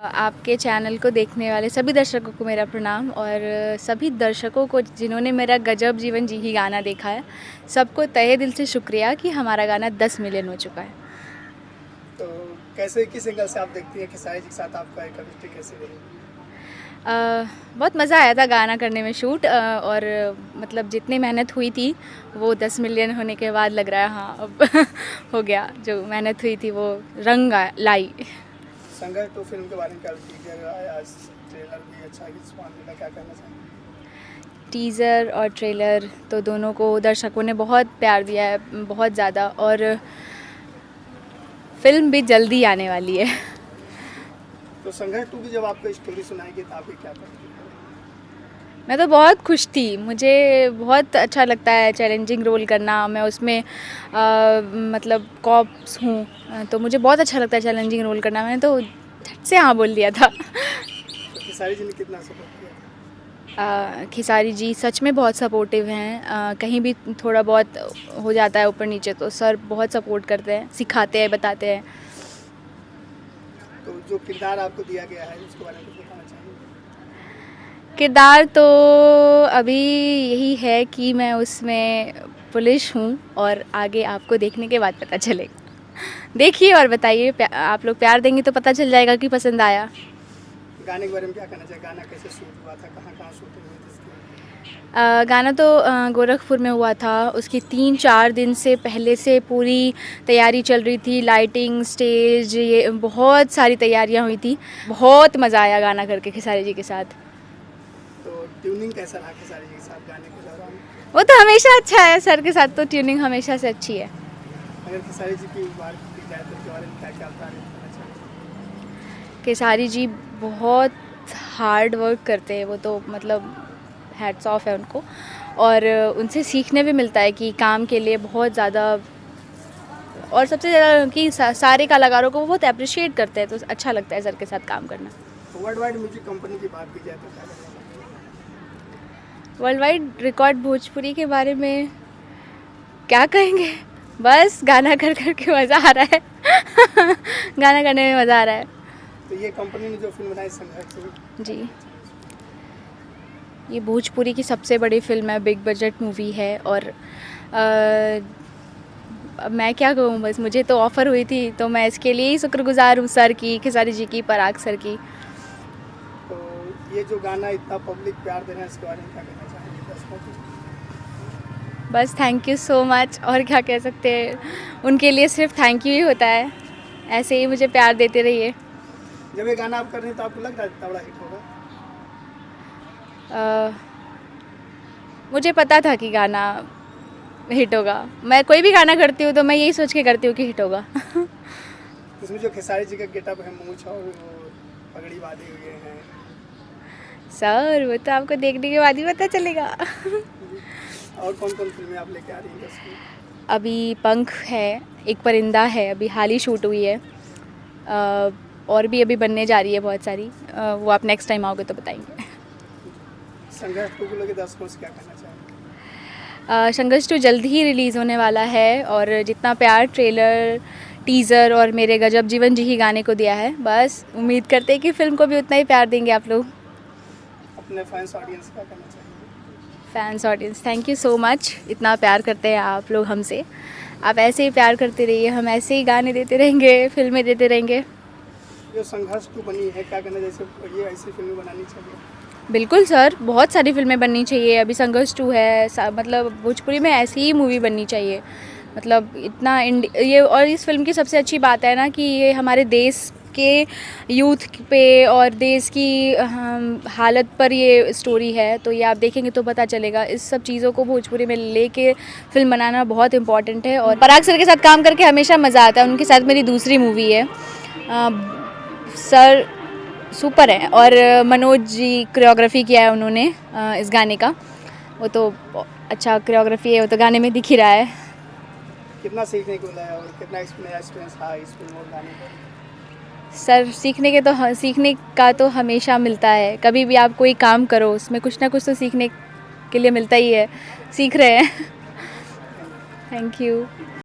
आपके चैनल को देखने वाले सभी दर्शकों को मेरा प्रणाम और सभी दर्शकों को जिन्होंने मेरा गजब जीवन जी ही गाना देखा है, सबको तहे दिल से शुक्रिया कि हमारा गाना 10 मिलियन हो चुका है। तो कैसे किस एंगल से आप देखती हैं खेसारी जी के साथ आपका एक केमिस्ट्री कैसे रही? बहुत मज़ा आया था गाना करने में शूट और मतलब जितनी मेहनत हुई थी वो 10 मिलियन होने के बाद लग रहा है हाँ अब हो गया। जो मेहनत हुई थी वो रंग लाई। संघर्ष 2 फिल्म के बारे में क्या टीजर आया, ट्रेलर भी अच्छा रिस्पॉन्स मिला, क्या कहना चाहेंगे? टीज़र और ट्रेलर तो दोनों को दर्शकों ने बहुत प्यार दिया है, बहुत ज़्यादा, और फिल्म भी जल्दी आने वाली है। तो संघर्ष 2 की जब आपको स्टोरी सुनाएगी तो आपकी क्या प्रतिक्रिया? मैं तो बहुत खुश थी, मुझे बहुत अच्छा लगता है चैलेंजिंग रोल करना। मैं उसमें मतलब कॉप्स हूँ तो मुझे बहुत अच्छा लगता है चैलेंजिंग रोल करना। मैंने तो झट से हाँ बोल दिया था। तो खेसारी जी ने कितना सपोर्ट किया? खेसारी जी सच में बहुत सपोर्टिव हैं। कहीं भी थोड़ा बहुत हो जाता है ऊपर नीचे तो सर बहुत सपोर्ट करते हैं, सिखाते हैं, बताते हैं। तो जो किरदार आपको दिया गया है उसके बारे में कुछ बताना चाहेंगे? किरदार तो अभी यही है कि मैं उसमें पुलिस हूँ और आगे आपको देखने के बाद पता चलेगा। देखिए और बताइए, आप लोग प्यार देंगे तो पता चल जाएगा कि पसंद आया। गाने के बारे में क्या कहना चाहिए? गाना कैसे शूट हुआ था, कहाँ कहाँ शूटिंग हुई थी इसकी? गाना तो गोरखपुर में हुआ था। उसकी 3-4 दिन से पहले से पूरी तैयारी चल रही थी, लाइटिंग, स्टेज, ये बहुत सारी तैयारियां हुई थी। बहुत मज़ा आया गाना करके खेसारी जी के साथ। तो ट्यूनिंग कैसा रहा खेसारी जी के साथ गाने के दौरान? वो तो हमेशा अच्छा है, सर के साथ तो ट्यूनिंग हमेशा से अच्छी है। अगर खेसारी जी की बात की जाए तो उसके बारे में क्या क्या तारीफ करना चाहिए? खेसारी जी बहुत हार्ड वर्क करते हैं, वो तो मतलब हैट्स ऑफ है उनको, और उनसे सीखने भी मिलता है कि काम के लिए बहुत ज़्यादा, और सबसे ज़्यादा कि सारे कलाकारों को वो बहुत अप्रिशिएट करते हैं, तो अच्छा लगता है सर के साथ काम करना। वर्ल्ड वाइड म्यूजिक कंपनी की बात की जाए तो क्या कहना चाहिए? वर्ल्ड वाइड रिकॉर्ड भोजपुरी के बारे में क्या कहेंगे, बस गाना कर कर के मज़ा आ रहा है। गाना करने में मज़ा आ रहा है। तो ये कंपनी ने जो फिल्म बनाई संघर्ष जी, ये भोजपुरी की सबसे बड़ी फिल्म है, बिग बजट मूवी है, और अब मैं क्या कहूँ, बस मुझे तो ऑफ़र हुई थी तो मैं इसके लिए ही शुक्रगुजार हूँ सर की, खेसारी जी की, पराग सर की। तो ये जो गाना इतना पब्लिक प्यार दे रहे हैं इसके बारे में क्या कहना चाहेंगे दर्शकों को? बस थैंक यू सो मच, और क्या कह सकते हैं, उनके लिए सिर्फ थैंक यू ही होता है। ऐसे ही मुझे प्यार देते रहिए। जब ये गाना आप कर रहे हैं तो आपको लग रहा है इतना बड़ा हिट होगा? मुझे पता था कि गाना हिट होगा। मैं कोई भी गाना करती हूँ तो मैं यही सोच के करती हूँ कि हिट होगा। इसमें जो खेसारी जी का गेटअप है, मूंछ और वो पगड़ी बांधे हुए हैं, सर वो तो आपको देखने के बाद ही पता चलेगा। और कौन कौन फिल्में आप लेके आ रही हैं इसकी? अभी पंख है, एक परिंदा है, अभी हाल ही शूट हुई है, और भी अभी बनने जा रही है बहुत सारी। वो आप नेक्स्ट टाइम आओगे तो बताएंगे। संघर्ष 2 को लेकर दर्शकों से क्या कहना चाहेंगे? संघर्ष 2 जल्द ही रिलीज़ होने वाला है, और जितना प्यार ट्रेलर, टीज़र और मेरे गजब जीवन जी ही गाने को दिया है, बस उम्मीद करते हैं कि फ़िल्म को भी उतना ही प्यार देंगे आप लोग। अपने फैंस ऑडियंस क्या कहना चाहेंगे? Fans audience, thank you so much, इतना प्यार करते हैं आप लोग हमसे। आप ऐसे ही प्यार करते रहिए, हम ऐसे ही गाने देते रहेंगे, फिल्में देते रहेंगे। जो संघर्ष 2 बनी है, क्या कहना, जैसे ये ऐसी फिल्में बनानी चाहिए? बिल्कुल सर, बहुत सारी फिल्में बननी चाहिए। अभी संघर्ष 2 है, मतलब भोजपुरी में ऐसी ही मूवी बननी चाहिए। मतलब इतना ये, और इस फिल्म की सबसे अच्छी बात है ना कि ये हमारे देश के यूथ पे और देश की हालत पर ये स्टोरी है, तो ये आप देखेंगे तो पता चलेगा। इस सब चीज़ों को भोजपुरी में लेके फिल्म बनाना बहुत इम्पॉर्टेंट है, और पराग सर के साथ काम करके हमेशा मज़ा आता है। उनके साथ मेरी दूसरी मूवी है। सर सुपर है, और मनोज जी कोरियोग्राफी किया है उन्होंने इस गाने का। वो तो अच्छा कोरियोग्राफी है, वो तो गाने में दिख ही रहा है। कितना सीखने को मिला है और कितना एक्सपीरियंस रहा इस फिल्म और गाने का? सर सीखने का तो हमेशा मिलता है। कभी भी आप कोई काम करो उसमें कुछ ना कुछ तो सीखने के लिए मिलता ही है, सीख रहे हैं। Thank you.